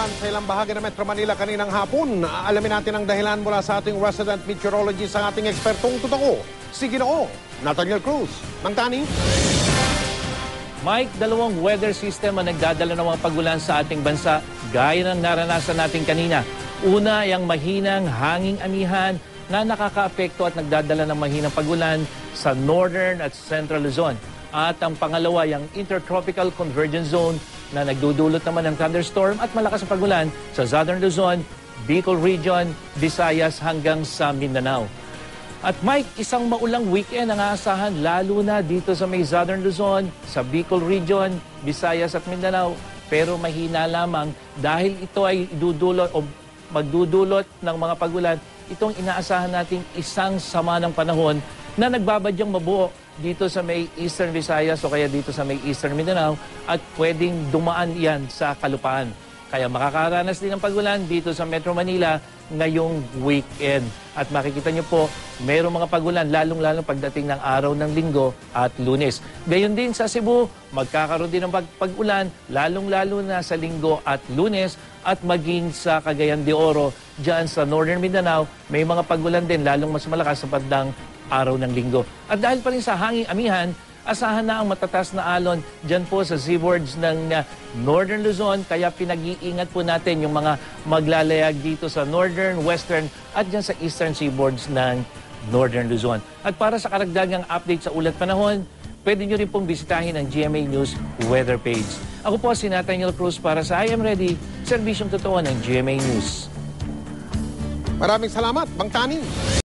umulan sa ilang bahagi ng Metro Manila kaninang hapon. Alamin natin ang dahilan mula sa ating resident meteorologist, ang ating ekspertong tutako, si Ginoo Nathaniel Cruz. Mang Tani. Mike, dalawang weather system ang nagdadala ng mga pagulan sa ating bansa gaya ng naranasan natin kanina. Una, yung mahinang hanging amihan na nakakaapekto at nagdadala ng mahinang pagulan sa northern at central Luzon. At ang pangalawa, yung intertropical convergence zone na nagdudulot naman ng thunderstorm at malakas na pagulan sa southern Luzon, Bicol Region, Visayas hanggang sa Mindanao. At Mike, isang maulang weekend ang aasahan lalo na dito sa may southern Luzon, sa Bicol Region, Visayas at Mindanao. Pero mahina lamang dahil ito ay idudulot o magdudulot ng mga pagulan. Itong inaasahan nating isang sama ng panahon na nagbabadyang mabuo dito sa may Eastern Visayas o kaya dito sa may Eastern Mindanao at pwedeng dumaan yan sa kalupaan. Kaya makakaranas din ng pagulan dito sa Metro Manila ngayong weekend. At makikita nyo po, mayroong mga pagulan lalong-lalong pagdating ng araw ng Linggo at Lunes. Gayon din sa Cebu, magkakaroon din ng pag-ulan lalong-lalo na sa Linggo at Lunes at maging sa Cagayan de Oro. Diyan sa Northern Mindanao, may mga pagulan din lalong mas malakas sa bandang araw ng Linggo. At dahil pa rin sa hanging amihan, asahan na ang matataas na alon dyan po sa seaboards ng Northern Luzon. Kaya pinag-iingat po natin yung mga maglalayag dito sa Northern, Western at dyan sa Eastern seaboards ng Northern Luzon. At para sa karagdagang update sa ulat panahon, pwede nyo rin pong bisitahin ang GMA News weather page. Ako po si Nathaniel Cruz para sa I Am Ready, serbisyong totoo ng GMA News. Maraming salamat, Mang Tani.